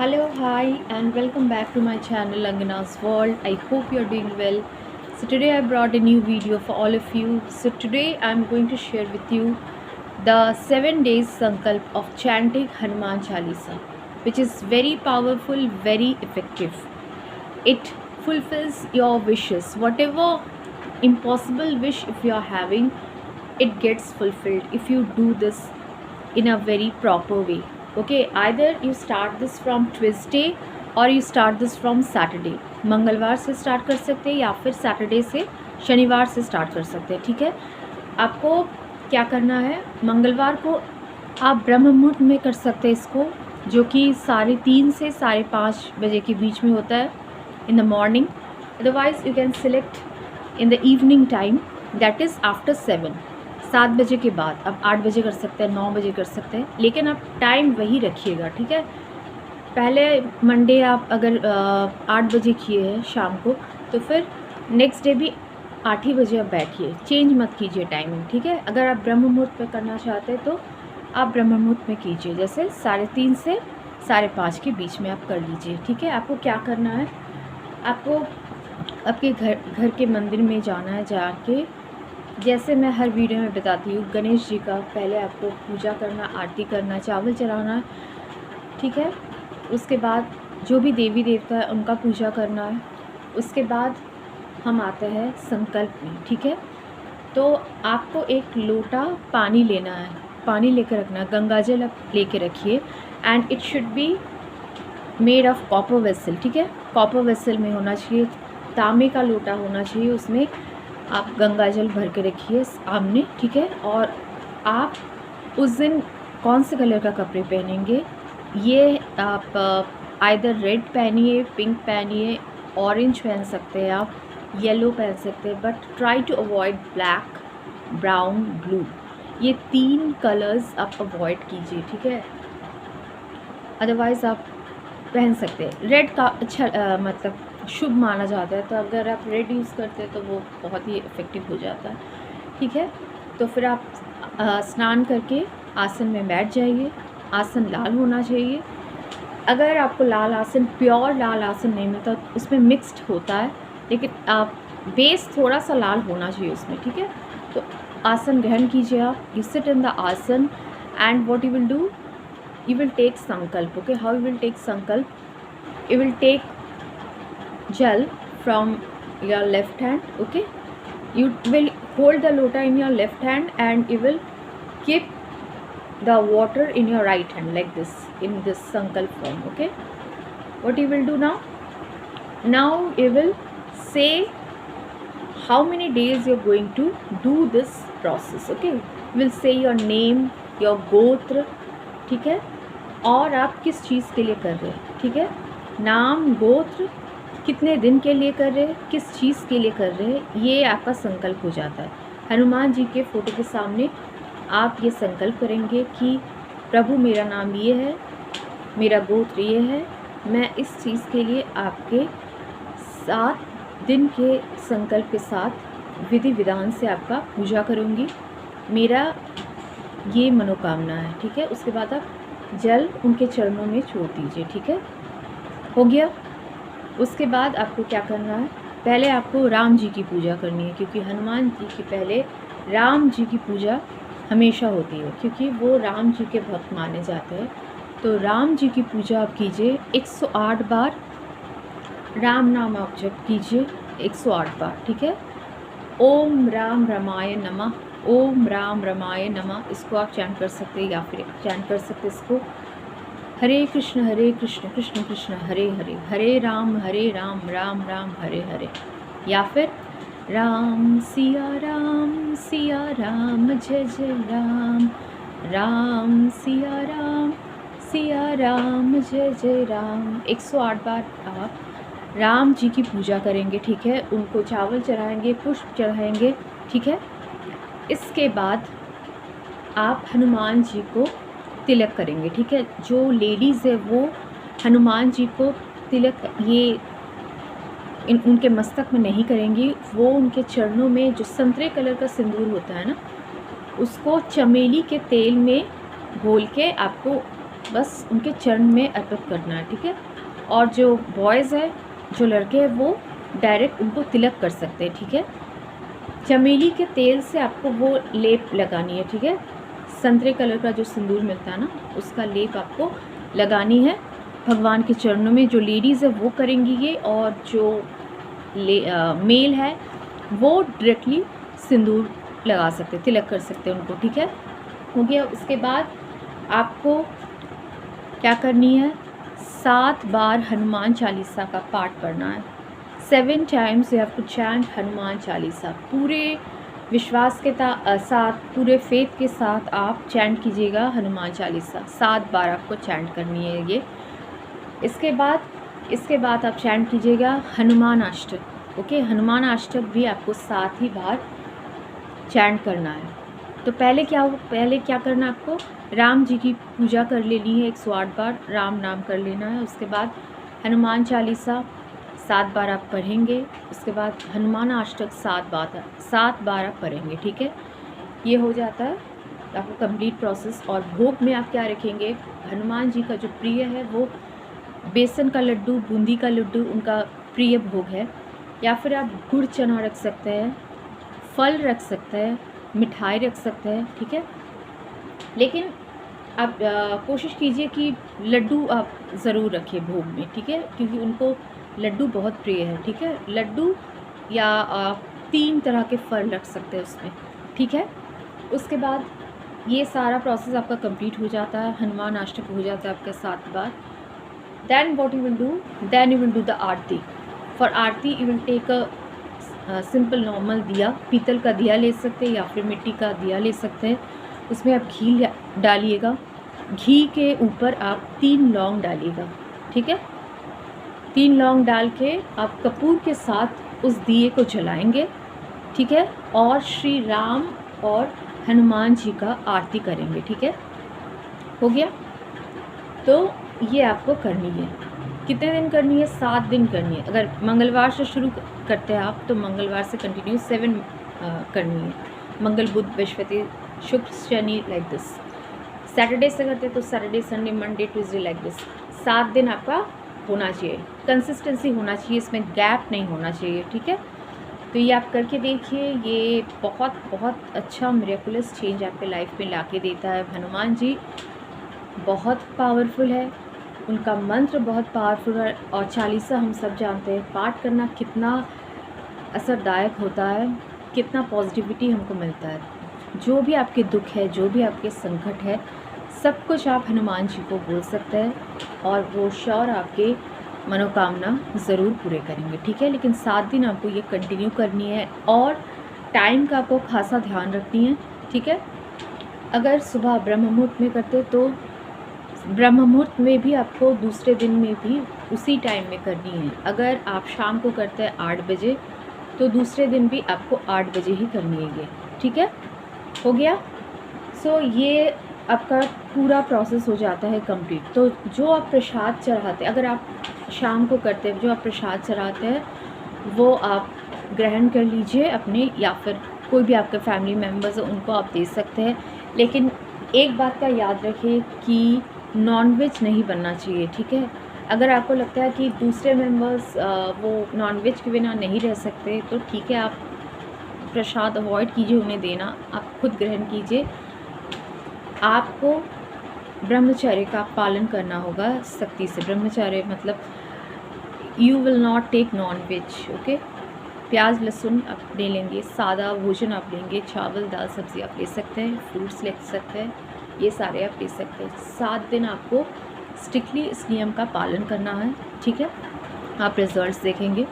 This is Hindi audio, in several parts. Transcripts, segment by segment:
Hello, hi, and welcome back to my channel Angana's World. I hope you're doing well. So, today I brought a new video for all of you. So, today I'm going to share with you the 7 days Sankalp of chanting Hanuman Chalisa, which is very powerful, very effective. It fulfills your wishes. Whatever impossible wish if you are having, it gets fulfilled if you do this in a very proper way. Okay, either you start this from Tuesday और you start this from Saturday. मंगलवार से स्टार्ट कर सकते हैं या फिर सैटरडे से शनिवार से स्टार्ट कर सकते हैं. ठीक है, आपको क्या करना है, मंगलवार को आप ब्रह्म मुहूर्त में कर सकते हैं इसको, जो कि 3:30 से 5:30 बजे के बीच में होता है in the morning. Otherwise you can select in the evening time, that is after 7 बजे के बाद. आप 8 बजे कर सकते हैं, 9 बजे कर सकते हैं, लेकिन आप टाइम वही रखिएगा. ठीक है, पहले मंडे आप अगर 8 बजे किए हैं शाम को, तो फिर नेक्स्ट डे भी 8 ही बजे आप बैठिए, चेंज मत कीजिए टाइमिंग. ठीक है, अगर आप ब्रह्म मुहूर्त में करना चाहते हैं तो आप ब्रह्म मुहूर्त में कीजिए, जैसे 3:30 से 5:30 के बीच में आप कर लीजिए. ठीक है, आपको क्या करना है, आपको आपके घर के मंदिर में जाना है. जाके जैसे मैं हर वीडियो में बताती हूँ, गणेश जी का पहले आपको पूजा करना, आरती करना, चावल चढ़ाना. ठीक है, उसके बाद जो भी देवी देवता है उनका पूजा करना है. उसके बाद हम आते हैं संकल्प में. ठीक है, तो आपको एक लोटा पानी लेना है, पानी लेकर रखना है, गंगा जल आप लेके रखिए. And it should be made of copper vessel. ठीक है, कॉपर वेसल में होना चाहिए, तांबे का लोटा होना चाहिए, उसमें आप गंगा जल भर के रखिए सामने. ठीक है, और आप उस दिन कौन से कलर का कपड़े पहनेंगे, ये आप आइदर रेड पहनिए, पिंक पहनिए, ऑरेंज पहन सकते हैं, आप येलो पहन सकते हैं, but try to avoid black, brown, blue. ये 3 कलर्स आप अवॉइड कीजिए. ठीक है, अदरवाइज़ आप पहन सकते हैं. रेड का अच्छा मतलब शुभ माना जाता है, तो अगर आप रेड यूज़ करते हैं तो वो बहुत ही इफ़ेक्टिव हो जाता है. ठीक है, तो फिर आप स्नान करके आसन में बैठ जाइए. आसन लाल होना चाहिए. अगर आपको लाल आसन, प्योर लाल आसन नहीं मिलता, उसमें मिक्स्ड होता है, लेकिन आप बेस थोड़ा सा लाल होना चाहिए उसमें. ठीक है, तो आसन ग्रहण कीजिए आप. यू सिट इन द आसन and what you will do, you will take sankalp. Okay, how you will take sankalp, you will take jal from your left hand. Okay, you will hold the lota in your left hand and you will keep the water in your right hand like this, in this sankalp form. Okay, what you will do now, you will say how many days you're going to do this process. Okay, you will say your name, your gotra. ठीक है, और आप किस चीज़ के लिए कर रहे हैं. ठीक है, नाम, गोत्र, कितने दिन के लिए कर रहे हैं, किस चीज़ के लिए कर रहे हैं, ये आपका संकल्प हो जाता है. हनुमान जी के फ़ोटो के सामने आप ये संकल्प करेंगे कि प्रभु मेरा नाम ये है, मेरा गोत्र ये है, मैं इस चीज़ के लिए आपके 7 दिन के संकल्प के साथ विधि विधान से आपका पूजा करूँगी, मेरा ये मनोकामना है. ठीक है, उसके बाद आप जल उनके चरणों में छोड़ दीजिए. ठीक है, हो गया. उसके बाद आपको क्या करना है, पहले आपको राम जी की पूजा करनी है, क्योंकि हनुमान जी के पहले राम जी की पूजा हमेशा होती है, क्योंकि वो राम जी के भक्त माने जाते हैं. तो राम जी की पूजा आप कीजिए 108 बार. राम नाम आप जप कीजिए 108 बार. ठीक है, ओम राम रमाय नमः, ओम राम रमाय नमः, इसको आप चैंट कर सकते हैं, या फिर चैंट कर सकते हैं इसको हरे कृष्ण कृष्ण कृष्ण हरे हरे, हरे राम राम राम हरे हरे, या फिर राम सिया राम जय जय राम, राम सिया राम जय जय राम. 108 बार आप राम जी की पूजा करेंगे. ठीक है, उनको चावल चढ़ाएंगे, पुष्प चढ़ाएंगे. ठीक है, इसके बाद आप हनुमान जी को तिलक करेंगे. ठीक है, जो लेडीज़ है वो हनुमान जी को तिलक ये उनके मस्तक में नहीं करेंगी, वो उनके चरणों में जो संतरे कलर का सिंदूर होता है ना, उसको चमेली के तेल में घोल के आपको बस उनके चरण में अर्पित करना है, ठीक है। और जो बॉयज़ है, जो लड़के हैं, वो डायरेक्ट उनको तिलक कर सकते हैं, ठीक है। चमेली के तेल से आपको वो लेप लगानी है, ठीक है। संतरे कलर का जो सिंदूर मिलता है ना, उसका लेप आपको लगानी है भगवान के चरणों में। जो लेडीज़ है वो करेंगी ये, और जो मेल है वो डायरेक्टली सिंदूर लगा सकते, तिलक कर सकते हैं उनको, ठीक है। हो गया। उसके बाद आपको क्या करनी है, 7 बार हनुमान चालीसा का पाठ करना है। 7 times you have to chant Hanuman Chalisa. पूरे विश्वास के साथ, पूरे फेथ के साथ आप चैंट कीजिएगा हनुमान चालीसा। 7 बार आपको चैंट करनी है ये। इसके बाद आप चैंट कीजिएगा हनुमान अष्टक। ओके, हनुमान अष्टक भी आपको 7 ही बार चैंट करना है। तो पहले क्या करना है आपको, राम जी की पूजा कर लेनी है, 108 बार राम नाम कर लेना है। उसके बाद हनुमान चालीसा 7 बार आप पढ़ेंगे। उसके बाद हनुमान अष्टक 7 बार आप पढ़ेंगे, ठीक है। ये हो जाता है आपको कंप्लीट प्रोसेस। और भोग में आप क्या रखेंगे, हनुमान जी का जो प्रिय है वो बेसन का लड्डू, बूंदी का लड्डू उनका प्रिय भोग है। या फिर आप गुड़ चना रख सकते हैं, फल रख सकते हैं, मिठाई रख सकते हैं, ठीक है। लेकिन आप कोशिश कीजिए कि लड्डू आप ज़रूर रखिए भोग में, ठीक है, क्योंकि उनको लड्डू बहुत प्रिय है, ठीक है। लड्डू या आप 3 तरह के फल रख सकते हैं उसमें, ठीक है। उसके बाद ये सारा प्रोसेस आपका कंप्लीट हो जाता है, हनुमान अष्टक हो जाता है आपका 7 बार। Then what you will do, then you will do the aarti. For aarti you will take a simple normal diya, पीतल का दिया ले सकते हैं या फिर मिट्टी का दिया ले सकते हैं। उसमें आप घी डालिएगा, घी के ऊपर आप 3 लौंग डालिएगा, ठीक है। 3 लौंग डाल के आप कपूर के साथ उस दिए को जलाएंगे, ठीक है। और श्री राम और हनुमान जी का आरती करेंगे, ठीक है। हो गया। तो ये आपको करनी है। कितने दिन करनी है, 7 दिन करनी है। अगर मंगलवार से शुरू करते हैं आप तो मंगलवार से कंटिन्यू 7 करनी है। मंगल बुध बृहस्पति शुक्र शनि लाइक दिस। सैटरडे से करते हैं तो Saturday Sunday Monday Tuesday like this. 7 दिन आपका होना चाहिए, कंसिस्टेंसी होना चाहिए, इसमें गैप नहीं होना चाहिए, ठीक है। तो ये आप करके देखिए, ये बहुत बहुत अच्छा मिरेकुलस चेंज आपके लाइफ में ला के देता है। हनुमान जी बहुत पावरफुल है, उनका मंत्र बहुत पावरफुल है। और चालीसा हम सब जानते हैं पाठ करना कितना असरदायक होता है, कितना पॉजिटिविटी हमको मिलता है। जो भी आपके दुख है, जो भी आपके संकट है, सब कुछ आप हनुमान जी को बोल सकते हैं और वो श्योर आपके मनोकामना ज़रूर पूरे करेंगे, ठीक है। लेकिन 7 दिन आपको ये कंटिन्यू करनी है और टाइम का आपको खासा ध्यान रखनी है, ठीक है। अगर सुबह ब्रह्म मुहूर्त में करते तो ब्रह्म मुहूर्त में भी आपको दूसरे दिन में भी उसी टाइम में करनी है। अगर आप शाम को करते हैं 8 बजे तो दूसरे दिन भी आपको 8 बजे ही करनी है ये, ठीक है। हो गया। सो ये आपका पूरा प्रोसेस हो जाता है कंप्लीट। तो जो आप प्रसाद चढ़ाते हैं, अगर आप शाम को करते हैं, जो आप प्रसाद चढ़ाते हैं वो आप ग्रहण कर लीजिए अपने, या फिर कोई भी आपके फैमिली मेम्बर्स हैं उनको आप दे सकते हैं। लेकिन एक बात का याद रखिए कि नॉनवेज नहीं बनना चाहिए, ठीक है। अगर आपको लगता है कि दूसरे मेंबर्स वो नॉनवेज के बिना नहीं रह सकते तो ठीक है, आप प्रसाद अवॉइड कीजिए उन्हें देना, आप खुद ग्रहण कीजिए। आपको ब्रह्मचर्य का पालन करना होगा सख्ती से। ब्रह्मचर्य मतलब you will not take nonveg, okay. प्याज लहसुन आप ले लेंगे, सादा भोजन आप लेंगे, चावल दाल सब्ज़ी आप ले सकते हैं, फ्रूट्स ले सकते हैं, ये सारे आप ले सकते हैं। 7 दिन आपको स्ट्रिक्टली इस नियम का पालन करना है, ठीक है। आप रिजल्ट्स देखेंगे,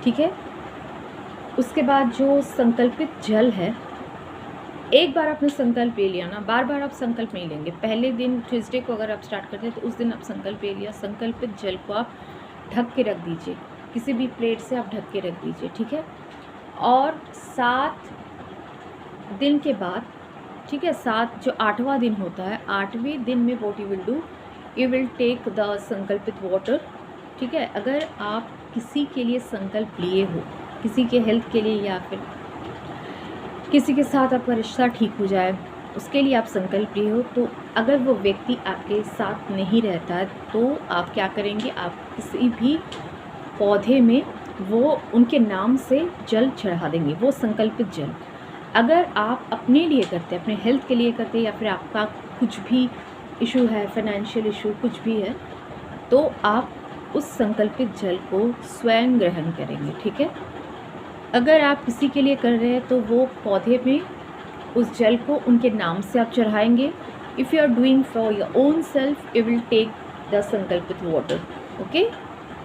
ठीक है। उसके बाद जो संकल्पित जल है, एक बार आपने संकल्प ले लिया ना, बार बार आप संकल्प नहीं लेंगे। पहले दिन ट्यूसडे को अगर आप स्टार्ट करते हैं तो उस दिन आप संकल्प ले लिया, संकल्पित जल को आप ढक के रख दीजिए, किसी भी प्लेट से आप ढक के रख दीजिए, ठीक है। और 7 दिन के बाद, ठीक है, 7 जो 8वां दिन होता है, 8वें दिन में what you will do, you will take the संकल्पित वाटर, ठीक है। अगर आप किसी के लिए संकल्प लिए हो, किसी के हेल्थ के लिए या फिर किसी के साथ आपका रिश्ता ठीक हो जाए, उसके लिए आप संकल्प लिए हो, तो अगर वो व्यक्ति आपके साथ नहीं रहता है तो आप क्या करेंगे, आप किसी भी पौधे में वो उनके नाम से जल चढ़ा देंगे, वो संकल्पित जल। अगर आप अपने लिए करते हैं, अपने हेल्थ के लिए करते हैं, या फिर आपका कुछ भी इशू है, फाइनेंशियल इशू कुछ भी है, तो आप उस संकल्पित जल को स्वयं ग्रहण करेंगे, ठीक है। अगर आप किसी के लिए कर रहे हैं तो वो पौधे में उस जल को उनके नाम से आप चढ़ाएंगे। If you are doing for your own self, you will take the संकल्पित water, okay,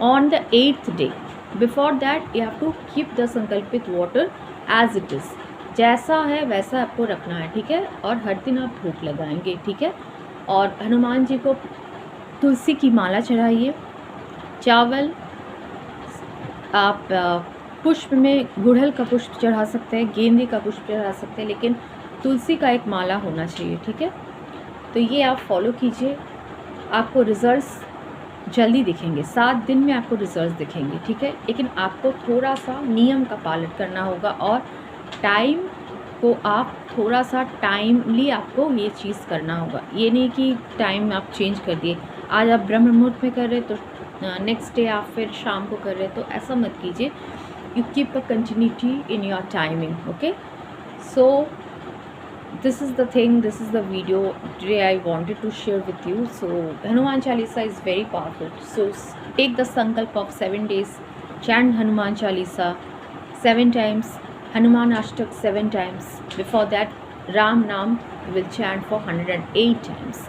on the 8th day. Before that you have to keep the संकल्पित वाटर एज इट इज़, जैसा है वैसा आपको रखना है, ठीक है। और हर दिन आप भूख लगाएंगे, ठीक है। और हनुमान जी को तुलसी की माला चढ़ाइए, चावल, आप पुष्प में गुड़हल का पुष्प चढ़ा सकते हैं, गेंदे का पुष्प चढ़ा सकते हैं, लेकिन तुलसी का एक माला होना चाहिए, ठीक है। तो ये आप फॉलो कीजिए, आपको रिजल्ट्स जल्दी दिखेंगे, 7 दिन में आपको रिजल्ट्स दिखेंगे, ठीक है। लेकिन आपको थोड़ा सा नियम का पालन करना होगा और टाइम को आप थोड़ा सा टाइमली आपको ये चीज़ करना होगा। ये नहीं कि टाइम आप चेंज कर दिए, आज आप ब्रह्म मुहूर्त में कर रहे तो नेक्स्ट डे आप फिर शाम को कर रहे, तो ऐसा मत कीजिए। You keep a continuity in your timing, okay. So this is the thing, this is the video today I wanted to share with you. So Hanuman Chalisa is very powerful, so take the sankalp of 7 days, chant Hanuman Chalisa 7 times, Hanuman Ashtak 7 times. Before that, Ram Naam you will chant for 108 times.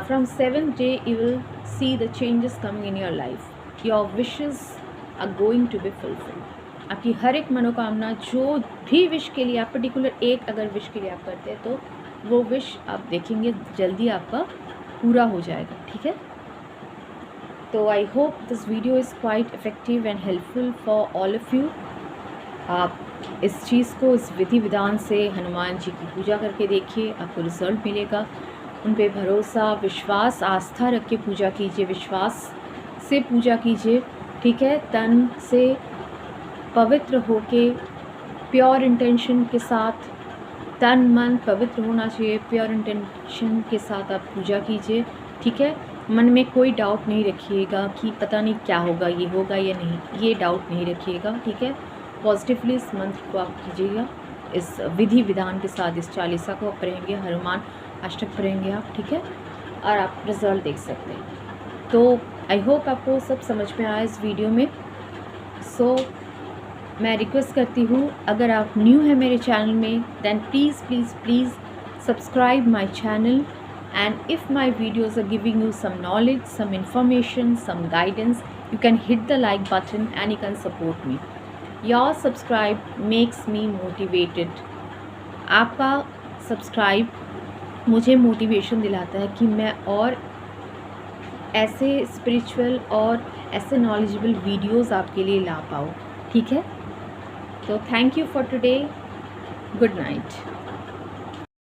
From 7th day you will see the changes coming in your life. Your wishes are going to be fulfilled. आपकी हर एक मनोकामना, जो भी विश के लिए आप पर्टिकुलर एक अगर विश के लिए आप करते हैं तो वो विश आप देखेंगे जल्दी आपका पूरा हो जाएगा, ठीक है। तो I hope this video is quite effective and helpful for all of you. आप इस चीज़ को, इस विधि विधान से हनुमान जी की पूजा करके देखिए, आपको रिजल्ट मिलेगा। उन पे भरोसा, विश्वास, आस्था रख के पूजा कीजिए, विश्वास से पूजा कीजिए, ठीक है। तन से पवित्र होके, प्योर इंटेंशन के साथ, तन मन पवित्र होना चाहिए, प्योर इंटेंशन के साथ आप पूजा कीजिए, ठीक है। मन में कोई डाउट नहीं रखिएगा कि पता नहीं क्या होगा, ये होगा या नहीं, ये डाउट नहीं रखिएगा, ठीक है। पॉजिटिवली इस मंत्र को आप कीजिएगा, इस विधि विधान के साथ इस चालीसा को आप पढ़ेंगे, हनुमान अष्टक पढ़ेंगे आप, ठीक है, और आप रिज़ल्ट देख सकते हैं। तो आई होप आपको सब समझ में आया इस वीडियो में। सो मैं रिक्वेस्ट करती हूँ, अगर आप न्यू हैं मेरे चैनल में, then please please please subscribe my channel, and if my videos are giving you some knowledge, some information, some guidance, you can hit the like button and you can support me. Your subscribe makes me motivated. आपका सब्सक्राइब मुझे मोटिवेशन दिलाता है कि मैं और ऐसे स्पिरिचुअल और ऐसे नॉलेजेबल वीडियोस आपके लिए ला पाऊँ, ठीक है। तो thank you for today, good night.